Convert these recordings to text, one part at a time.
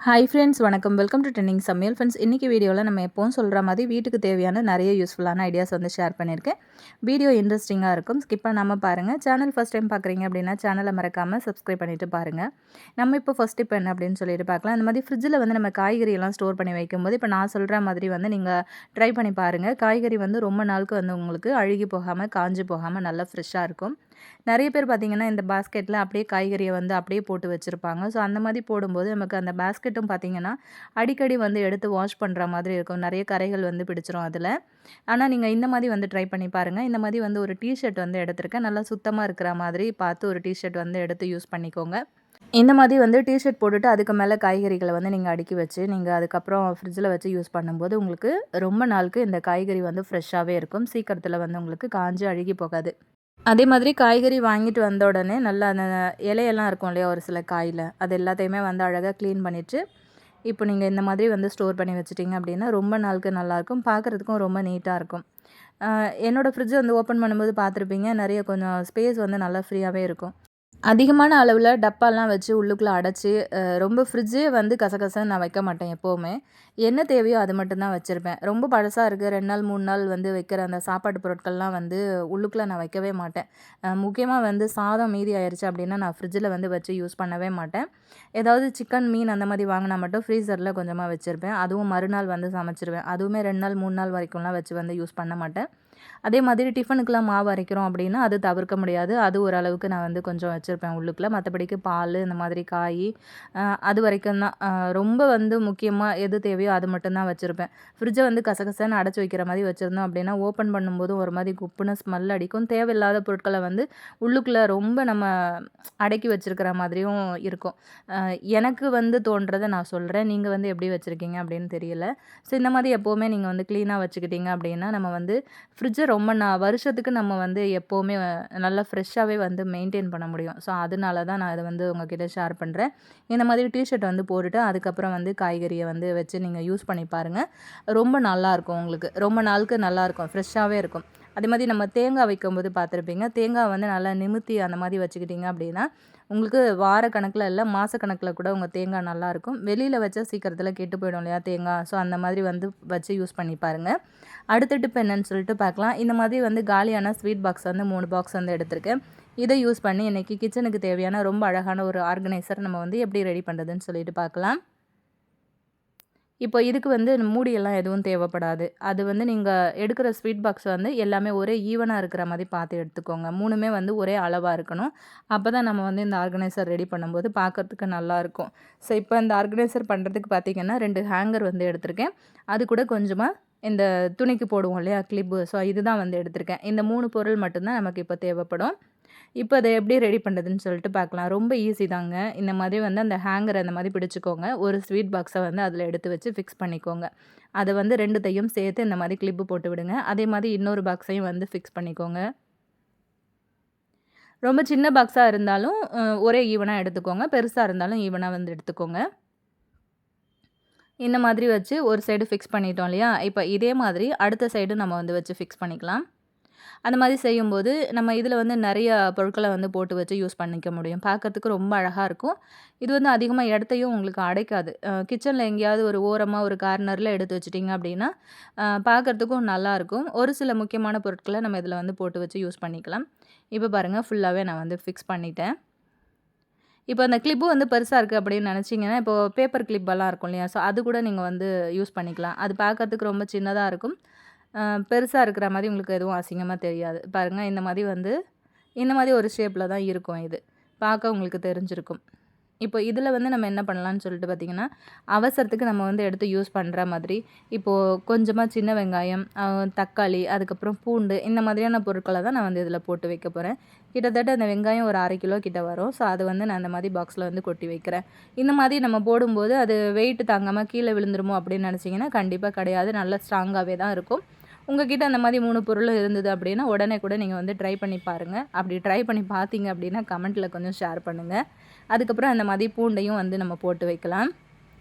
Hi friends, வணக்கம். Welcome to trending சமையல். Friends, இன்றைக்கி வீடியோவில் நம்ம எப்போவும் சொல்கிற மாதிரி வீட்டுக்கு தேவையான நிறைய யூஸ்ஃபுல்லான ஐடியாஸ் வந்து ஷேர் பண்ணியிருக்கேன். வீடியோ இன்ட்ரெஸ்டிங்காக இருக்கும், ஸ்கிப் பண்ணாமல் பாருங்கள். சேனல் ஃபஸ்ட் டைம் பார்க்குறீங்க அப்படின்னா சேனலை மறக்காமல் சப்ஸ்கிரைப் பண்ணிவிட்டு பாருங்கள். நம்ம இப்போ ஃபஸ்ட் இப்போ என்ன அப்படின்னு சொல்லிட்டு பார்க்கலாம். இந்த மாதிரி ஃப்ரிட்ஜில் வந்து நம்ம காய்கறியெல்லாம் ஸ்டோர் பண்ணி வைக்கும்போது இப்போ நான் சொல்கிற மாதிரி வந்து நீங்கள் ட்ரை பண்ணி பாருங்கள். காய்கறி வந்து ரொம்ப நாளுக்கு வந்து உங்களுக்கு அழுகி போகாமல் காஞ்சி போகாமல் நல்லா ஃப்ரெஷ்ஷாக இருக்கும். நிறைய பேர் பார்த்திங்கன்னா இந்த பாஸ்கெட்டில் அப்படியே காய்கறியை வந்து அப்படியே போட்டு வச்சுருப்பாங்க. ஸோ அந்த மாதிரி போடும்போது நமக்கு அந்த பாஸ்கெட்டும் பார்த்திங்கன்னா அடிக்கடி வந்து எடுத்து வாஷ் பண்ணுற மாதிரி இருக்கும். நிறைய கரைகள் வந்து பிடிச்சிரும் அதில். ஆனால் நீங்கள் இந்த மாதிரி வந்து ட்ரை பண்ணி பாருங்கள். இந்த மாதிரி வந்து ஒரு டிஷர்ட் வந்து எடுத்திருக்கேன். நல்லா சுத்தமாக இருக்கிற மாதிரி பார்த்து ஒரு டிஷர்ட் வந்து எடுத்து யூஸ் பண்ணிக்கோங்க. இந்த மாதிரி வந்து டிஷர்ட் போட்டுட்டு அதுக்கு மேலே காய்கறிகளை வந்து நீங்கள் அடுக்கி வச்சு நீங்கள் அதுக்கப்புறம் ஃப்ரிட்ஜில் வச்சு யூஸ் பண்ணும்போது உங்களுக்கு ரொம்ப நாளுக்கு இந்த காய்கறி வந்து ஃப்ரெஷ்ஷாகவே இருக்கும். சீக்கிரத்தில் வந்து உங்களுக்கு காஞ்சி அழுகி போகாது. அதே மாதிரி காய்கறி வாங்கிட்டு வந்த உடனே நல்லா அந்த இலையெல்லாம் இருக்கும் இல்லையா, ஒரு சில காயில் அது எல்லாத்தையுமே வந்து அழகாக க்ளீன் பண்ணிவிட்டு இப்போ நீங்கள் இந்த மாதிரி வந்து ஸ்டோர் பண்ணி வச்சுட்டிங்க அப்படின்னா ரொம்ப நாளுக்கு நல்லாயிருக்கும். பார்க்குறதுக்கும் ரொம்ப நீட்டாக இருக்கும். என்னோடய ஃப்ரிட்ஜ் வந்து ஓப்பன் பண்ணும்போது பார்த்துருப்பீங்க, நிறைய கொஞ்சம் ஸ்பேஸ் வந்து நல்லா ஃப்ரீயாகவே இருக்கும். அதிகமான அளவில் டப்பாலாம் வச்சு உள்ளுக்குள்ளே அடைச்சி ரொம்ப ஃப்ரிட்ஜே வந்து கசகசன்னு நான் வைக்க மாட்டேன் எப்போவுமே. என்ன தேவையோ அது மட்டும்தான் வச்சுருப்பேன். ரொம்ப பழசாக இருக்குது 2 நாள் 3 நாள் வந்து வைக்கிற அந்த சாப்பாட்டு பொருட்கள்லாம் வந்து உள்ளுக்குள்ளே நான் வைக்கவே மாட்டேன். முக்கியமாக வந்து சாதம் மீதி ஆயிடுச்சு அப்படின்னா நான் ஃப்ரிட்ஜில் வந்து வச்சு யூஸ் பண்ணவே மாட்டேன். ஏதாவது சிக்கன், மீன் அந்த மாதிரி வாங்கினா மட்டும் ஃப்ரீசரில் கொஞ்சமாக வச்சுருப்பேன். அதுவும் மறுநாள் வந்து சமைச்சிருவேன். அதுவுமே 2 நாள் 3 நாள் வரைக்கும்லாம் வச்சு வந்து யூஸ் பண்ண மாட்டேன். அதே மாதிரி டிஃபனுக்குலாம் மாவு அரைக்கிறோம் அப்படின்னா அது தவிர்க்க முடியாது. அது ஓரளவுக்கு நான் வந்து கொஞ்சம் வச்சுருப்பேன் உள்ளுக்குள்ள. மற்றபடிக்கு பால் இந்த மாதிரி காய் அது வரைக்கும் தான். ரொம்ப வந்து முக்கியமாக எது தேவையோ அது மட்டும்தான் வச்சுருப்பேன். ஃப்ரிட்ஜை வந்து கசகசன்னு அடைச்சி வைக்கிற மாதிரி வச்சுருந்தோம் அப்படின்னா ஓப்பன் பண்ணும்போதும் ஒரு மாதிரி குப்புன்னு ஸ்மெல் அடிக்கும். தேவையில்லாத பொருட்களை வந்து உள்ளுக்குள்ளே ரொம்ப நம்ம அடக்கி வச்சுருக்கிற மாதிரியும் இருக்கும். எனக்கு வந்து தோன்றதை நான் சொல்கிறேன். நீங்கள் வந்து எப்படி வச்சுருக்கீங்க அப்படின்னு தெரியல. ஸோ இந்த மாதிரி எப்போவுமே நீங்கள் வந்து க்ளீனாக வச்சுக்கிட்டீங்க அப்படின்னா நம்ம வந்து ஃப்ரிட்ஜை ரொம்ப வருஷத்துக்கு நம்ம வந்து எப்போவுமே நல்லா ஃப்ரெஷ்ஷாகவே வந்து மெயின்டைன் பண்ண முடியும். ஸோ அதனால தான் நான் இதை வந்து உங்ககிட்ட ஷேர் பண்ணுறேன். இந்த மாதிரி டிஷர்ட் வந்து போட்டுட்டு அதுக்கப்புறம் வந்து காய்கறியை வந்து வச்சு நீங்கள் யூஸ் பண்ணி பாருங்கள். ரொம்ப நல்லாயிருக்கும் உங்களுக்கு. ரொம்ப நாளுக்கு நல்லாயிருக்கும், ஃப்ரெஷ்ஷாகவே இருக்கும். அதே மாதிரி நம்ம தேங்காய் வைக்கும்போது பார்த்துருப்பீங்க. தேங்காய் வந்து நல்லா நிமித்தி அந்த மாதிரி வச்சுக்கிட்டிங்க அப்படின்னா உங்களுக்கு வார கணக்கில் இல்லை, மாதக்கணக்கில் கூட உங்கள் தேங்காய் நல்லாயிருக்கும். வெளியில் வச்சா சீக்கிரத்தில் கெட்டு போயிடும் இல்லையா தேங்காய். ஸோ அந்த மாதிரி வந்து வச்சு யூஸ் பண்ணி பாருங்கள். அடுத்த டிப் என்னன்னு சொல்லிட்டு பார்க்கலாம். இந்த மாதிரி வந்து காலியான ஸ்வீட் பாக்ஸ் வந்து 3 பாக்ஸ் வந்து எடுத்திருக்கேன். இதை யூஸ் பண்ணி இன்றைக்கி கிச்சனுக்கு தேவையான ரொம்ப அழகான ஒரு ஆர்கனைசர் நம்ம வந்து எப்படி ரெடி பண்ணுறதுன்னு சொல்லிட்டு பார்க்கலாம். இப்போ இதுக்கு வந்து மூடியெல்லாம் எதுவும் தேவைப்படாது. அது வந்து நீங்கள் எடுக்கிற ஸ்வீட் பாக்ஸ் வந்து எல்லாமே ஒரே ஈவனாக இருக்கிற மாதிரி பார்த்து எடுத்துக்கோங்க. 3மே வந்து ஒரே அளவாக இருக்கணும். அப்போ தான் நம்ம வந்து இந்த ஆர்கனைசர் ரெடி பண்ணும்போது பார்க்கறதுக்கு நல்லாயிருக்கும். ஸோ இப்போ இந்த ஆர்கனைசர் பண்ணுறதுக்கு பார்த்திங்கன்னா 2 ஹேங்கர் வந்து எடுத்திருக்கேன். அது கூட கொஞ்சமாக இந்த துணிக்கு போடுவோம் இல்லையா கிளிப்பு, ஸோ இதுதான் வந்து எடுத்திருக்கேன். இந்த 3 பொருள் மட்டும்தான் நமக்கு இப்போ தேவைப்படும். இப்போ அதை எப்படி ரெடி பண்ணுறதுன்னு சொல்லிட்டு பார்க்கலாம். ரொம்ப ஈஸி தாங்க. இந்த மாதிரி வந்து அந்த ஹேங்கர் அந்த மாதிரி பிடிச்சிக்கோங்க. ஒரு ஸ்வீட் பாக்ஸை வந்து அதில் எடுத்து வச்சு ஃபிக்ஸ் பண்ணிக்கோங்க. அதை வந்து 2த்தையும் சேர்த்து இந்த மாதிரி கிளிப்பு போட்டு விடுங்க. அதே மாதிரி இன்னொரு பாக்ஸையும் வந்து ஃபிக்ஸ் பண்ணிக்கோங்க. ரொம்ப சின்ன பாக்ஸாக இருந்தாலும் ஒரே ஈவனாக எடுத்துக்கோங்க. பெருசாக இருந்தாலும் ஈவனாக வந்து எடுத்துக்கோங்க. இந்த மாதிரி வச்சு ஒரு சைடு ஃபிக்ஸ் பண்ணிட்டோம் இல்லையா? இப்போ இதே மாதிரி அடுத்த சைடு நம்ம வந்து வச்சு ஃபிக்ஸ் பண்ணிக்கலாம். அந்த மாதிரி செய்யும்போது நம்ம இதில் வந்து நிறைய பொருட்களை வந்து போட்டு வச்சு யூஸ் பண்ணிக்க முடியும். பார்க்கறதுக்கு ரொம்ப அழகாக இருக்கும். இது வந்து அதிகமாக இடத்தையும் உங்களுக்கு அடைக்காது. கிச்சனில் எங்கேயாவது ஒரு ஓரமாக ஒரு கார்னரில் எடுத்து வச்சுட்டிங்க அப்படின்னா பார்க்கறதுக்கும் நல்லாயிருக்கும். ஒரு சில முக்கியமான பொருட்களை நம்ம இதில் வந்து போட்டு வச்சு யூஸ் பண்ணிக்கலாம். இப்போ பாருங்கள், ஃபுல்லாகவே நான் வந்து ஃபிக்ஸ் பண்ணிட்டேன். இப்போ அந்த கிளிப்பு வந்து பெருசாக இருக்குது அப்படின்னு நினச்சிங்கன்னா, இப்போது பேப்பர் கிளிப்பெல்லாம் இருக்கும் இல்லையா? ஸோ அது கூட நீங்கள் வந்து யூஸ் பண்ணிக்கலாம். அது பார்க்கறதுக்கு ரொம்ப சின்னதாக இருக்கும். பெருசாக இருக்கிற மாதிரி உங்களுக்கு எதுவும் அசிங்கமாக தெரியாது. பாருங்கள், இந்த மாதிரி ஒரு ஷேப்பில் தான் இருக்கும் இது. பார்க்க உங்களுக்கு தெரிஞ்சிருக்கும். இப்போ இதில் வந்து நம்ம என்ன பண்ணலான்னு சொல்லிட்டு பார்த்திங்கன்னா, அவசரத்துக்கு நம்ம வந்து எடுத்து யூஸ் பண்ணுற மாதிரி இப்போது கொஞ்சமாக சின்ன வெங்காயம், தக்காளி, அதுக்கப்புறம் பூண்டு இந்த மாதிரியான பொருட்களை தான் நான் வந்து இதில் போட்டு வைக்க போகிறேன். கிட்டத்தட்ட அந்த வெங்காயம் ஒரு 1/2 கிலோ கிட்ட வரும். ஸோ அது வந்து நான் அந்த மாதிரி பாக்ஸில் வந்து கொட்டி வைக்கிறேன். இந்த மாதிரி நம்ம போடும்போது அது வெயிட் தாங்காமல் கீழே விழுந்துருமோ அப்படின்னு நினச்சிங்கன்னா கண்டிப்பாக கிடையாது. நல்லா ஸ்ட்ராங்காகவே தான் இருக்கும். உங்ககிட்ட அந்த மாதிரி 3 பொருளும் இருந்தது அப்படின்னா உடனே கூட நீங்கள் வந்து ட்ரை பண்ணி பாருங்கள். அப்படி ட்ரை பண்ணி பார்த்தீங்க அப்படின்னா கமெண்ட்டில் கொஞ்சம் ஷேர் பண்ணுங்கள். அதுக்கப்புறம் அந்த மாதிரி பூண்டையும் வந்து நம்ம போட்டு வைக்கலாம்.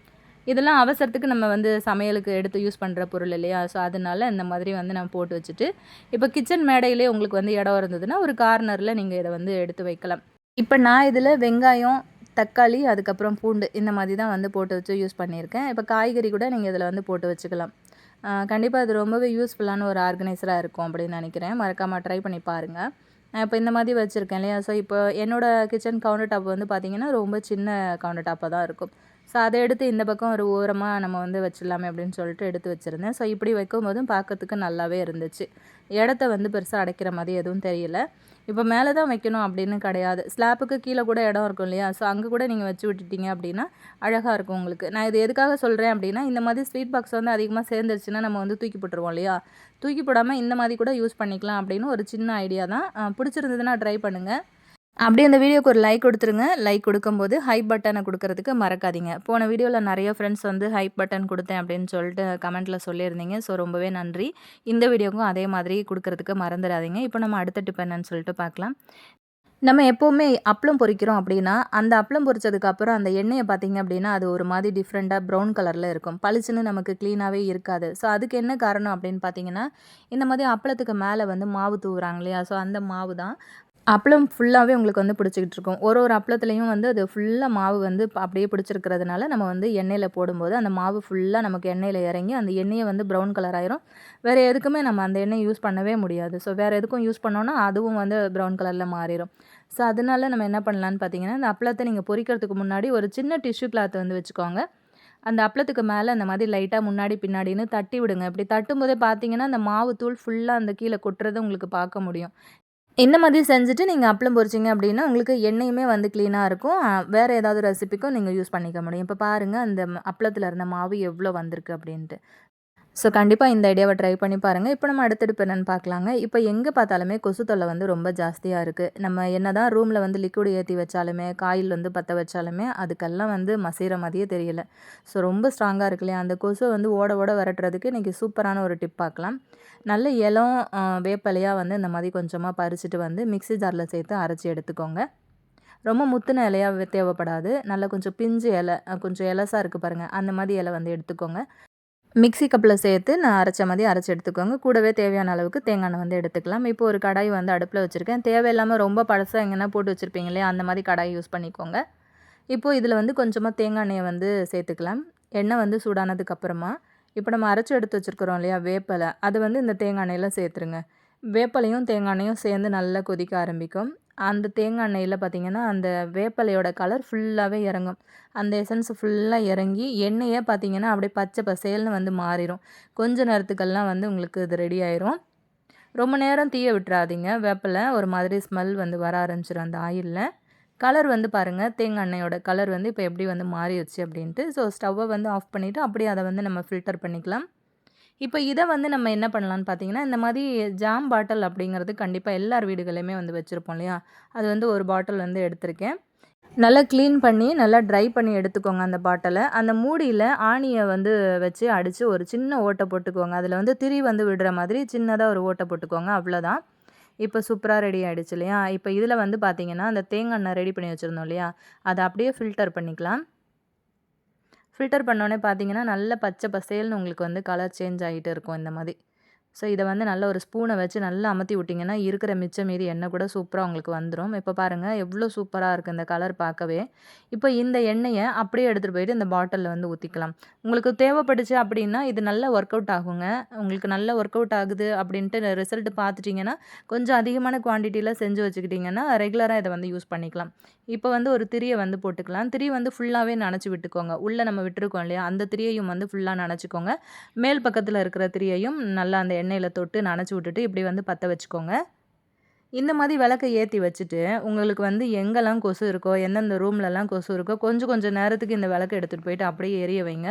இதெல்லாம் அவசரத்துக்கு நம்ம வந்து சமையலுக்கு எடுத்து யூஸ் பண்ணுற பொருள் இல்லையா? ஸோ அதனால இந்த மாதிரி வந்து நம்ம போட்டு வச்சுட்டு இப்போ கிச்சன் மேடையிலே உங்களுக்கு வந்து இடம் இருந்ததுன்னா ஒரு கார்னரில் நீங்கள் இதை வந்து எடுத்து வைக்கலாம். இப்போ நான் இதில் வெங்காயம், தக்காளி, அதுக்கப்புறம் பூண்டு இந்த மாதிரி தான் வந்து போட்டு வச்சு யூஸ் பண்ணியிருக்கேன். இப்போ காய்கறி கூட நீங்கள் இதில் வந்து போட்டு வச்சுக்கலாம். கண்டிப்பாக இது ரொம்பவே யூஸ்ஃபுல்லான ஒரு ஆர்கனைசராக இருக்கும் அப்படின்னு நினைக்கிறேன். மறக்காமல் ட்ரை பண்ணி பாருங்கள். நான் இப்போ இந்த மாதிரி வச்சுருக்கேன் இல்லையா? ஸோ இப்போ என்னோடய கிச்சன் கவுண்டர் டாப் வந்து பார்த்திங்கன்னா ரொம்ப சின்ன கவுண்டர் டாப்பாக தான் இருக்கும். ஸோ அதை எடுத்து இந்த பக்கம் ஒரு ஓரமாக நம்ம வந்து வச்சிடலாமே அப்படின்னு சொல்லிட்டு எடுத்து வச்சுருந்தேன். ஸோ இப்படி வைக்கும்போதும் பார்க்கறதுக்கு நல்லாவே இருந்துச்சு. இடத்த வந்து பெருசாக அடைக்கிற மாதிரி எதுவும் தெரியல. இப்போ மேலே தான் வைக்கணும் அப்படின்னு கிடையாது. ஸ்லாப்புக்கு கீழே கூட இடம் இருக்கும் இல்லையா? ஸோ அங்கே கூட நீங்கள் வச்சு விட்டுட்டீங்க அப்படின்னா அழகாக இருக்கும் உங்களுக்கு. நான் இது எதுக்காக சொல்கிறேன் அப்படின்னா, இந்த மாதிரி ஸ்வீட் பாக்ஸ் வந்து அதிகமாக சேர்ந்துருச்சுன்னா நம்ம வந்து தூக்கி போட்டுருவோம் இல்லையா? தூக்கி போடாமல் இந்த மாதிரி கூட யூஸ் பண்ணிக்கலாம் அப்படின்னு ஒரு சின்ன ஐடியா தான். பிடிச்சிருந்ததுன்னா ட்ரை பண்ணுங்கள். அப்படியே அந்த வீடியோக்கு ஒரு லைக் கொடுத்துருங்க. லைக் கொடுக்கும்போது ஹைப் பட்டனை கொடுக்கறதுக்கு மறக்காதீங்க. போன வீடியோவில் நிறைய ஃப்ரெண்ட்ஸ் வந்து ஹைப் பட்டன் கொடுத்தேன் அப்படின்னு சொல்லிட்டு கமெண்ட்டில் சொல்லியிருந்தீங்க. ஸோ ரொம்பவே நன்றி. இந்த வீடியோக்கும் அதே மாதிரி கொடுக்கறதுக்கு மறந்துடாதீங்க. இப்போ நம்ம அடுத்த டிப் என்னன்னு சொல்லிட்டு பார்க்கலாம். நம்ம எப்போவுமே அப்பளம் பொரிக்கிறோம் அப்படின்னா, அந்த அப்பளம் பொரிச்சதுக்கப்புறம் அந்த எண்ணெயை பார்த்தீங்க அப்படின்னா, அது ஒரு மாதிரி டிஃப்ரெண்ட்டாக ப்ரௌன் கலரில் இருக்கும். பளிச்சுன்னு நமக்கு க்ளீனாகவே இருக்காது. ஸோ அதுக்கு என்ன காரணம் அப்படின்னு பார்த்தீங்கன்னா, இந்த மாதிரி அப்பளத்துக்கு மேலே வந்து மாவு தூவுறாங்க இல்லையா? ஸோ அந்த மாவு தான். அப்பளம் ஃபுல்லாகவே உங்களுக்கு வந்து பிடிச்சிக்கிட்டு இருக்கும். ஒரு ஒரு அப்பளத்துலேயும் வந்து அது ஃபுல்லாக மாவு வந்து அப்படியே பிடிச்சிருக்கிறதுனால நம்ம வந்து எண்ணெயில் போடும்போது அந்த மாவு ஃபுல்லாக நமக்கு எண்ணெயில் இறங்கி அந்த எண்ணெயை வந்து ப்ரௌன் கலர் ஆயிரும். வேறு எதுக்குமே நம்ம அந்த எண்ணெய் யூஸ் பண்ணவே முடியாது. ஸோ வேறு எதுக்கும் யூஸ் பண்ணோன்னா அதுவும் வந்து ப்ரௌன் கலரில் மாறிடும். ஸோ அதனால நம்ம என்ன பண்ணலான்னு பார்த்தீங்கன்னா, இந்த அப்பளத்தை நீங்கள் பொரிக்கிறதுக்கு முன்னாடி ஒரு சின்ன டிஷ்யூ கிளாத் வந்து வச்சுக்கோங்க. அந்த அப்பளத்துக்கு மேலே அந்த மாதிரி லைட்டாக முன்னாடி பின்னாடின்னு தட்டி விடுங்க. இப்படி தட்டும்போதே பார்த்தீங்கன்னா, அந்த மாவு தூள் ஃபுல்லாக அந்த கீழே கொட்டுறத உங்களுக்கு பார்க்க முடியும். இந்த மாதிரி செஞ்சுட்டு நீங்கள் அப்பளம் பொரிச்சிங்க அப்படின்னா, உங்களுக்கு எண்ணெயுமே வந்து க்ளீனாக இருக்கும். வேறு ஏதாவது ரெசிபிக்கும் நீங்கள் யூஸ் பண்ணிக்க முடியும். இப்போ பாருங்கள் அந்த அப்பளத்தில் இருந்த மாவு எவ்வளோ வந்திருக்கு அப்படின்ட்டு. ஸோ கண்டிப்பாக இந்த ஐடியாவை ட்ரை பண்ணி பாருங்கள். இப்போ நம்ம அடுத்தடுப்பு என்னென்னு பார்க்கலாங்க. இப்போ எங்கே பார்த்தாலுமே கொசு தொல்லை வந்து ரொம்ப ஜாஸ்தியாக இருக்குது. நம்ம என்ன தான் ரூமில் வந்து லிக்விட் ஏற்றி வச்சாலுமே, காயில் வந்து பற்ற வச்சாலுமே அதுக்கெல்லாம் வந்து மசைகிற மாதிரியே தெரியல. ஸோ ரொம்ப ஸ்ட்ராங்காக இருக்கு இல்லையா? அந்த கொசுவை வந்து ஓட ஓட விரட்டுறதுக்கு இன்றைக்கி சூப்பரான ஒரு டிப் பார்க்கலாம். நல்ல இளம் வேப்பிலையாக வந்து இந்த மாதிரி கொஞ்சமாக பறிச்சுட்டு வந்து மிக்ஸி ஜாரில் சேர்த்து அரைச்சி எடுத்துக்கோங்க. ரொம்ப முத்தின இலையாக தேவைப்படாது. நல்லா கொஞ்சம் பிஞ்சு இலை, கொஞ்சம் இலசாக இருக்குது பாருங்கள், அந்த மாதிரி இலை வந்து எடுத்துக்கோங்க. மிக்ஸி கப்பில் சேர்த்து நான் அரைச்ச மாதிரி அரைச்சி எடுத்துக்கோங்க. கூடவே தேவையான அளவுக்கு தேங்காய் எண்ணெய் வந்து எடுத்துக்கலாம். இப்போ ஒரு கடாய் வந்து அடுப்பில் வச்சுருக்கேன். தேவையில்லாமல் ரொம்ப பழசாக எங்கன்னா போட்டு வச்சுருப்பீங்க இல்லையா? அந்த மாதிரி கடாய் யூஸ் பண்ணிக்கோங்க. இப்போது இதில் வந்து கொஞ்சமாக தேங்காய் எண்ணெயை வந்து சேர்த்துக்கலாம். எண்ணெய் வந்து சூடானதுக்கப்புறமா இப்போ நம்ம அரைச்சி எடுத்து வச்சுருக்கிறோம் இல்லையா வேப்பிலை, அது வந்து இந்த தேங்காய் எண்ணெயில் சேர்த்துருங்க. வேப்பிலையும் தேங்காய் எண்ணெயும் சேர்ந்து நல்லா கொதிக்க ஆரம்பிக்கும். அந்த தேங்காய் எண்ணெயில் பார்த்திங்கன்னா அந்த வேப்பிலையோட கலர் ஃபுல்லாகவே இறங்கும். அந்த எசன்ஸ் ஃபுல்லாக இறங்கி எண்ணெயே பார்த்திங்கன்னா அப்படியே பச்சை பசேல்னு வந்து மாறிடும். கொஞ்ச நேரத்துக்கெல்லாம் வந்து உங்களுக்கு இது ரெடி ஆயிரும். ரொம்ப நேரம் தீய விட்டுறாதீங்க. வேப்பிலை ஒரு மாதிரி ஸ்மெல் வந்து வர ஆரம்பிச்சிடும் அந்த ஆயிலில். கலர் வந்து பாருங்கள், தேங்காய் எண்ணெயோட கலர் வந்து இப்போ எப்படி வந்து மாறிடுச்சு அப்படின்ட்டு. ஸோ ஸ்டவ்வை வந்து ஆஃப் பண்ணிவிட்டு அப்படியே அதை வந்து நம்ம ஃபில்டர் பண்ணிக்கலாம். இப்போ இதை வந்து நம்ம என்ன பண்ணலான்னு பார்த்தீங்கன்னா, இந்த மாதிரி ஜாம் பாட்டில் அப்படிங்கிறது கண்டிப்பாக எல்லார் வீடுகளையுமே வந்து வச்சுருப்போம் இல்லையா? அது வந்து ஒரு பாட்டில் வந்து எடுத்திருக்கேன். நல்லா க்ளீன் பண்ணி நல்லா ட்ரை பண்ணி எடுத்துக்கோங்க அந்த பாட்டிலை. அந்த மூடியில் ஆணியை வந்து வச்சு அடித்து ஒரு சின்ன ஓட்டை போட்டுக்கோங்க. அதில் வந்து திரி வந்து விடுற மாதிரி சின்னதாக ஒரு ஓட்டை போட்டுக்கோங்க. அவ்வளோதான். இப்போ சூப்பராக ரெடி ஆகிடுச்சு இல்லையா? இப்போ இதில் வந்து பார்த்திங்கன்னா அந்த தேங்காய் எண்ணெய் ரெடி பண்ணி வச்சுருந்தோம் இல்லையா? அதை அப்படியே ஃபில்டர் பண்ணிக்கலாம். ஃபில்டர் பண்ணோன்னே பார்த்தீங்கன்னா, நல்ல பச்சை பசேல்னு உங்களுக்கு வந்து கலர் சேஞ்ச் ஆகிட்டு இருக்கும் இந்த மாதிரி. ஸோ இதை வந்து நல்ல ஒரு ஸ்பூனை வச்சு நல்லா அமர்த்தி விட்டிங்கன்னா இருக்கிற மிச்சம் மீதி எண்ணெய் கூட சூப்பராக உங்களுக்கு வந்துடும். இப்போ பாருங்கள் எவ்வளோ சூப்பராக இருக்குது இந்த கலர் பார்க்கவே. இப்போ இந்த எண்ணெயை அப்படியே எடுத்துகிட்டு போயிட்டு இந்த பாட்டிலில் வந்து ஊற்றிக்கலாம். உங்களுக்கு தேவைப்பட்டுச்சு அப்படின்னா இது நல்லா ஒர்க் அவுட் ஆகுங்க. உங்களுக்கு நல்லா ஒர்க் அவுட் ஆகுது அப்படின்ட்டு ரிசல்ட் பார்த்துட்டிங்கன்னா கொஞ்சம் அதிகமான குவான்டிட்டியில் செஞ்சு வச்சுக்கிட்டிங்கன்னா ரெகுலராக இதை வந்து யூஸ் பண்ணிக்கலாம். இப்போ வந்து ஒரு திரியை வந்து போட்டுக்கலாம். திரி வந்து ஃபுல்லாகவே நனைச்சி விட்டுக்கோங்க. உள்ளே நம்ம விட்டுருக்கோம் இல்லையா? அந்த திரியையும் வந்து ஃபுல்லாக நனைச்சிக்கோங்க. மேல் பக்கத்தில் இருக்கிற திரியையும் நல்லா அந்த எண்ணெயில் தொட்டு நனைச்சி விட்டுட்டு இப்படி வந்து பற்ற வச்சுக்கோங்க. இந்த மாதிரி விளக்க ஏற்றி வச்சுட்டு உங்களுக்கு வந்து எங்கெல்லாம் கொசு இருக்கோ, எந்தெந்த ரூம்லலாம் கொசு இருக்கோ கொஞ்சம் கொஞ்சம் நேரத்துக்கு இந்த விளக்க எடுத்துகிட்டு போயிட்டு அப்படியே எரிய வைங்க.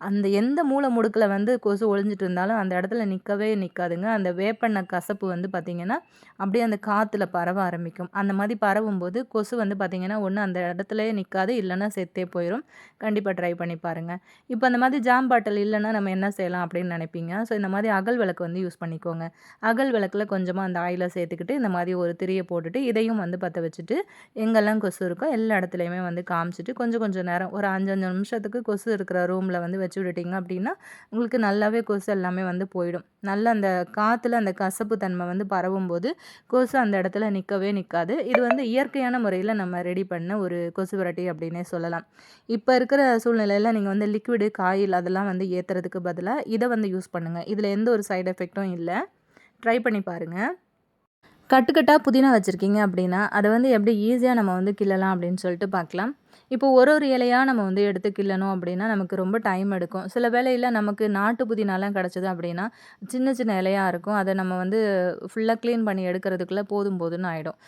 அந்த எந்த மூலை முடுக்கில் வந்து கொசு ஒளிஞ்சிட்டு இருந்தாலும் அந்த இடத்துல நிற்கவே நிற்காதுங்க. அந்த வேப்பெண்ணெய் கசப்பு வந்து பார்த்திங்கன்னா அப்படியே அந்த காற்றுல பரவ ஆரம்பிக்கும். அந்த மாதிரி பரவும்போது கொசு வந்து பார்த்திங்கன்னா ஒன்று அந்த இடத்துலையே நிற்காது, இல்லைன்னா செத்தே போயிடும். கண்டிப்பாக ட்ரை பண்ணி பாருங்கள். இப்போ அந்த மாதிரி ஜாம் பாட்டில் இல்லைன்னா நம்ம என்ன செய்யலாம் அப்படின்னு நினைப்பீங்க. ஸோ இந்த மாதிரி அகல் விளக்கு வந்து யூஸ் பண்ணிக்கோங்க. அகல் விளக்கில் கொஞ்சமாக அந்த ஆயிலை சேர்த்துக்கிட்டு இந்த மாதிரி மாதிரி ஒரு திரியை போட்டுட்டு இதையும் வந்து பற்ற வச்சுட்டு எங்கெல்லாம் கொசு இருக்கோ எல்லா இடத்துலையுமே வந்து காமிச்சிட்டு கொஞ்சம் கொஞ்சம் நேரம் ஒரு 5 நிமிஷத்துக்கு கொசு இருக்கிற ரூமில் வந்து வச்சு விட்டுட்டிங்க அப்படின்னா உங்களுக்கு நல்லாவே கொசு எல்லாமே வந்து போயிடும். நல்லா அந்த காற்றுல அந்த கசப்பு தன்மை வந்து பரவும்போது கொசு அந்த இடத்துல நிற்கவே நிற்காது. இது வந்து இயற்கையான முறையில் நம்ம ரெடி பண்ண ஒரு கொசு விரட்டி அப்படின்னே சொல்லலாம். இப்போ இருக்கிற சூழ்நிலையில் நீங்கள் வந்து லிக்விடு காயில் அதெல்லாம் வந்து ஏற்றுறதுக்கு பதிலாக இதை வந்து யூஸ் பண்ணுங்கள். இதில் எந்த ஒரு சைடு எஃபெக்ட்டும் இல்லை. ட்ரை பண்ணி பாருங்கள். கட்டுக்கட்டாக புதினா வச்சுருக்கீங்க அப்படின்னா அதை வந்து எப்படி ஈஸியாக நம்ம வந்து கிள்ளலாம் அப்படின்னு சொல்லிட்டு பார்க்கலாம். இப்போ ஒரு ஒரு இலையாக நம்ம வந்து எடுத்து கிள்ளணும் அப்படின்னா நமக்கு ரொம்ப டைம் எடுக்கும். சில வேளையில் நமக்கு நாட்டு புதினாலாம் கிடச்சிது அப்படின்னா சின்ன சின்ன இலையாக இருக்கும். அதை நம்ம வந்து ஃபுல்லாக க்ளீன் பண்ணி எடுக்கிறதுக்குள்ளே போதும் போதுன்னு ஆகிடும்.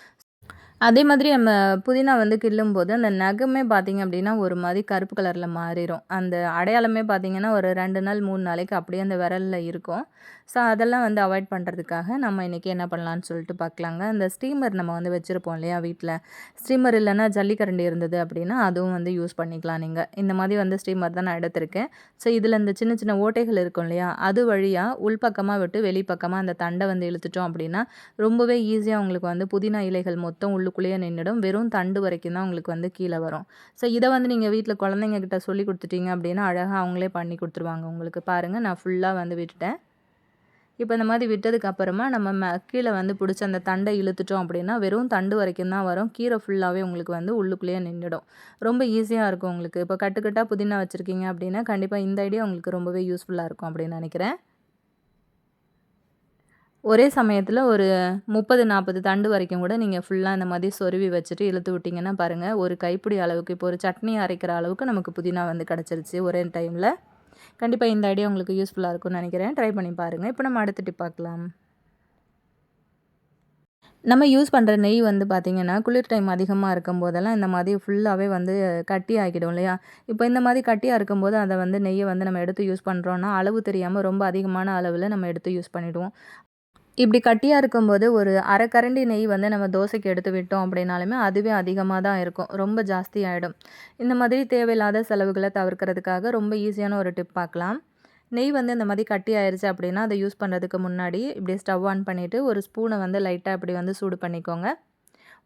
அதே மாதிரி நம்ம புதினா வந்து கிள்ளும்போது அந்த நகமே பார்த்தீங்க அப்படின்னா ஒரு மாதிரி கருப்பு கலரில் மாறிடும். அந்த அடையாளமே பார்த்தீங்கன்னா ஒரு 2 நாள் 3 நாளைக்கு அப்படியே அந்த விரலில் இருக்கும். ஸோ அதெல்லாம் வந்து அவாய்ட் பண்ணுறதுக்காக நம்ம இன்றைக்கி என்ன பண்ணலான்னு சொல்லிட்டு பார்க்கலாங்க. அந்த ஸ்டீமர் நம்ம வந்து வச்சுருப்போம் இல்லையா வீட்டில், ஸ்டீமர் இல்லைன்னா ஜல்லிக்கரண்டி இருந்தது அப்படின்னா அதுவும் வந்து யூஸ் பண்ணிக்கலாம் நீங்கள். இந்த மாதிரி வந்து ஸ்டீமர் தான் நான் எடுத்திருக்கேன். ஸோ இதில் இந்த சின்ன சின்ன ஓட்டைகள் இருக்கும் இல்லையா, அது வழியாக உள்பக்கமாக விட்டு வெளிப்பக்கமாக அந்த தண்டை வந்து இழுத்துட்டோம் அப்படின்னா ரொம்பவே ஈஸியாக உங்களுக்கு வந்து புதினா இலைகள் மொத்தம் உள்ளுக்குள்ளேயே நின்றுடும். வெறும் தண்டு வரைக்கும் தான் உங்களுக்கு வந்து கீழே வரும். ஸோ இதை வந்து நீங்கள் வீட்டில் குழந்தைங்க கிட்ட சொல்லி கொடுத்துட்டீங்க அப்படின்னா அழகாக அவங்களே பண்ணி கொடுத்துருவாங்க உங்களுக்கு. பாருங்கள், நான் ஃபுல்லாக வந்து விட்டுட்டேன். இப்போ இந்த மாதிரி விட்டதுக்கு அப்புறமா நம்ம கீழே வந்து பிடிச்ச அந்த தண்டை இழுத்துட்டோம் அப்படின்னா வெறும் தண்டு வரைக்கும் தான் வரும். கீரை ஃபுல்லாகவே உங்களுக்கு வந்து உள்ளுக்குள்ளேயே நின்றுடும். ரொம்ப ஈஸியாக இருக்கும் உங்களுக்கு. இப்போ கட்டுக்கட்டாக புதினா வச்சுருக்கீங்க அப்படின்னா கண்டிப்பாக இந்த ஐடியா உங்களுக்கு ரொம்பவே யூஸ்ஃபுல்லாக இருக்கும் அப்படின்னு நினைக்கிறேன். ஒரே சமயத்தில் ஒரு 30, 40 தண்டு வரைக்கும் கூட நீங்கள் ஃபுல்லாக இந்த மாதிரி சொருவி வச்சுட்டு இழுத்து விட்டிங்கன்னா பாருங்கள், ஒரு கைப்பிடி அளவுக்கு இப்போ ஒரு சட்னி அரைக்கிற அளவுக்கு நமக்கு புதினா வந்து கிடச்சிருச்சு ஒரே டைமில். கண்டிப்பாக இந்த ஐடியா உங்களுக்கு யூஸ்ஃபுல்லாக இருக்கும்னு நினைக்கிறேன். ட்ரை பண்ணி பாருங்கள். இப்போ நம்ம அடுத்த டிப் பார்க்கலாம். நம்ம யூஸ் பண்ணுற நெய் வந்து பார்த்திங்கன்னா குளிர் டைம் அதிகமாக இருக்கும்போதெல்லாம் இந்த மாதிரி ஃபுல்லாகவே வந்து கட்டி ஆகிடும் இல்லையா. இப்போ இந்த மாதிரி கட்டியாக இருக்கும்போது அதை வந்து நெய்யை வந்து நம்ம எடுத்து யூஸ் பண்ணுறோன்னா அளவு தெரியாமல் ரொம்ப அதிகமான அளவில் நம்ம எடுத்து யூஸ் பண்ணிவிடுவோம். இப்படி கட்டியாக இருக்கும்போது ஒரு அரை கரண்டி நெய் வந்து நம்ம தோசைக்கு எடுத்து விட்டோம் அப்படின்னாலுமே அதுவே அதிகமாக தான் இருக்கும். ரொம்ப ஜாஸ்தி ஆகிடும். இந்த மாதிரி தேவையில்லாத செலவுகளை தவிர்க்கிறதுக்காக ரொம்ப ஈஸியான ஒரு டிப் பார்க்கலாம். நெய் வந்து இந்த மாதிரி கட்டி ஆயிடுச்சு அப்படின்னா அதை யூஸ் பண்ணுறதுக்கு முன்னாடி இப்படி ஸ்டவ் ஆன் பண்ணிவிட்டு ஒரு ஸ்பூனை வந்து லைட்டாக இப்படி வந்து சூடு பண்ணிக்கோங்க.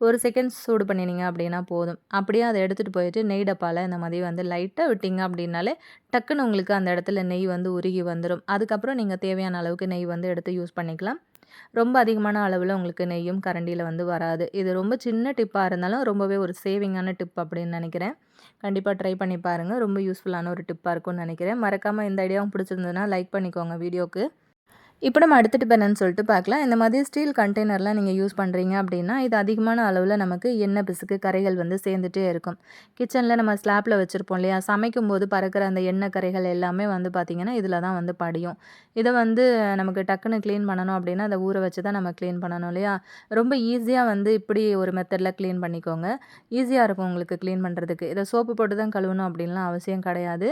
ஒரு செகண்ட்ஸ் சூடு பண்ணினீங்க அப்படின்னா போதும். அப்படியே அதை எடுத்துகிட்டு போயிட்டு நெய் டப்பாவில் இந்த மாதிரி வந்து லைட்டாக விட்டிங்க அப்படின்னாலே டக்குன்னு உங்களுக்கு அந்த இடத்துல நெய் வந்து உருகி வந்துடும். அதுக்கப்புறம் நீங்கள் தேவையான அளவுக்கு நெய் வந்து எடுத்து யூஸ் பண்ணிக்கலாம். ரொம்ப அதிகமான அளவில் உங்களுக்கு நெய்யும் கரண்டியில் வந்து வராது. இது ரொம்ப சின்ன டிப்பாக இருந்தாலும் ரொம்பவே ஒரு சேவிங்கான டிப் அப்படின்னு நினைக்கிறேன். கண்டிப்பாக ட்ரை பண்ணி பாருங்கள். ரொம்ப யூஸ்ஃபுல்லான ஒரு டிப்பாக இருக்கும்னு நினைக்கிறேன். மறக்காமல் இந்த ஐடியாவும் பிடிச்சிருந்ததுன்னா லைக் பண்ணிக்கோங்க வீடியோக்கு. இப்போ நம்ம அடுத்த டிப் என்னன்னு சொல்லிட்டு பார்க்கலாம். இந்த மாதிரி ஸ்டீல் கண்டெய்னர்லாம் நீங்கள் யூஸ் பண்ணுறீங்க அப்படின்னா இது அதிகமான அளவில் நமக்கு எண்ணெய் பிசுக்கு கரைகள் வந்து சேர்ந்துட்டே இருக்கும். கிச்சனில் நம்ம ஸ்லாப்பில் வச்சுருப்போம் இல்லையா, சமைக்கும்போது பறக்கிற அந்த எண்ணெய் கரைகள் எல்லாமே வந்து பார்த்திங்கன்னா இதில் தான் வந்து படியும். இதை வந்து நமக்கு டக்குன்னு க்ளீன் பண்ணணும் அப்படின்னா அதை ஊற வச்சு தான் நம்ம க்ளீன் பண்ணணும் இல்லையா. ரொம்ப ஈஸியாக வந்து இப்படி ஒரு மெத்தடில் க்ளீன் பண்ணிக்கோங்க. ஈஸியாக இருக்கும் உங்களுக்கு க்ளீன் பண்ணுறதுக்கு. இதை சோப்பு போட்டு தான் கழுவணும் அப்படின்லாம் அவசியம் கிடையாது.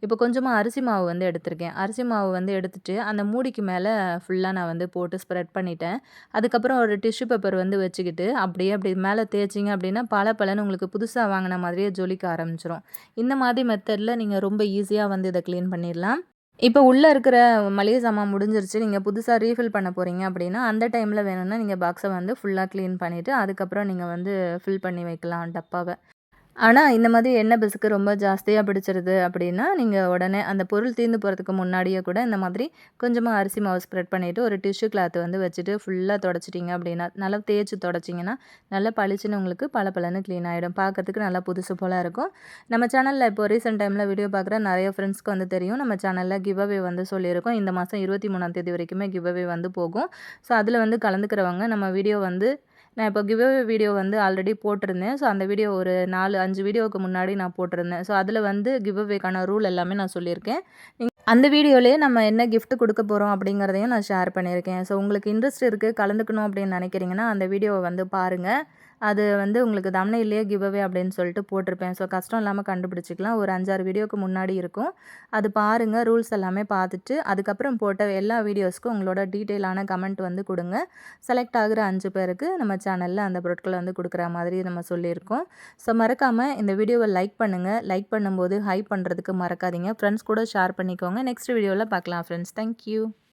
இப்போ கொஞ்சமாக அரிசி மாவு வந்து எடுத்திருக்கேன். அரிசி மாவு வந்து எடுத்துட்டு அந்த மூடிக்கு மேலே ஃபுல்லாக நான் வந்து போட்டு ஸ்ப்ரெட் பண்ணிட்டேன். அதுக்கப்புறம் ஒரு டிஷ்யூ பேப்பர் வந்து வச்சுக்கிட்டு அப்படியே அப்படி மேலே தேய்ச்சிங்க அப்படின்னா பளபளன்னு உங்களுக்கு புதுசாக வாங்கின மாதிரியே ஜொலிக்க ஆரம்பிச்சிரும். இந்த மாதிரி மெத்தடில் நீங்கள் ரொம்ப ஈஸியாக வந்து இதை க்ளீன் பண்ணிடலாம். இப்போ உள்ளே இருக்கிற மளிகை சாமான் முடிஞ்சிருச்சு, நீங்கள் புதுசாக ரீஃபில் பண்ண போகிறீங்க அப்படின்னா அந்த டைமில் வேணும்னா நீங்கள் பாக்ஸை வந்து ஃபுல்லாக க்ளீன் பண்ணிவிட்டு அதுக்கப்புறம் நீங்கள் வந்து ஃபில் பண்ணி வைக்கலாம் டப்பாவை. ஆனால் இந்த மாதிரி எண்ணெய் பிசுக்கு ரொம்ப ஜாஸ்தியாக பிடிச்சிருது அப்படின்னா நீங்கள் உடனே அந்த பொருள் தீர்ந்து போகிறதுக்கு முன்னாடியே கூட இந்த மாதிரி கொஞ்சமாக அரிசி மாவு ஸ்ப்ரெட் பண்ணிவிட்டு ஒரு டிஷ்யூ கிளாத் வந்து வச்சுட்டு ஃபுல்லாக தொடச்சிட்டிங்க அப்படின்னா நல்லா தேய்ச்சி தொடச்சிங்கன்னா நல்லா பளிச்சுன்னு உங்களுக்கு பளபளன்னு க்ளீன் ஆகிடும். பார்க்கறதுக்கு நல்லா புதுசு போல் இருக்கும். நம்ம சேனலில் இப்போ ரீசெண்ட் டைமில் வீடியோ பார்க்குற நிறைய ஃப்ரெண்ட்ஸ்க்கு வந்து தெரியும். நம்ம சேனலில் கிவ் அவே வந்து சொல்லியிருக்கோம். இந்த மாதம் 23ஆம் தேதி வரைக்குமே கிவ் அவே வந்து போகும். ஸோ அதில் வந்து கலந்துக்கிறவங்க நம்ம வீடியோ வந்து நான் இப்போ கிவ் அவே வீடியோ வந்து ஆல்ரெடி போட்டிருந்தேன். ஸோ அந்த வீடியோ ஒரு 4, 5 வீடியோவுக்கு முன்னாடி நான் போட்டிருந்தேன். ஸோ அதில் வந்து கிவ் அவேக்கான ரூல் எல்லாமே நான் சொல்லியிருக்கேன். அந்த வீடியோலேயே நம்ம என்ன கிஃப்ட் கொடுக்க போகிறோம் அப்படிங்கிறதையும் நான் ஷேர் பண்ணியிருக்கேன். ஸோ உங்களுக்கு இன்ட்ரெஸ்ட் இருக்குது கலந்துக்கணும் அப்படின்னு நினைக்கிறீங்கன்னா அந்த வீடியோவை வந்து பாருங்கள். அது வந்து உங்களுக்கு தம்ப்நெயில்லையே கிவ் அவே அப்படின்னு சொல்லிட்டு போட்டிருப்பேன். ஸோ கஷ்டம் இல்லாமல் கண்டுபிடிச்சிக்கலாம். ஒரு 5, 6 வீடியோக்கு முன்னாடி இருக்கும். அது பாருங்கள். ரூல்ஸ் எல்லாமே பார்த்துட்டு அதுக்கப்புறம் போட்ட எல்லா வீடியோஸ்க்கும் உங்களோட டீட்டெயிலான கமெண்ட் வந்து கொடுங்க. செலக்ட் ஆகிற 5 பேருக்கு நம்ம சேனலில் அந்த பொருட்களை வந்து கொடுக்குற மாதிரி நம்ம சொல்லியிருக்கோம். ஸோ மறக்காமல் இந்த வீடியோவை லைக் பண்ணுங்கள். லைக் பண்ணும்போது ஹைப் பண்ணுறதுக்கு மறக்காதீங்க. ஃப்ரெண்ட்ஸ் கூட ஷேர் பண்ணிக்கோங்க. நெக்ஸ்ட் வீடியோவில் பார்க்கலாம் ஃப்ரெண்ட்ஸ். தேங்க்யூ.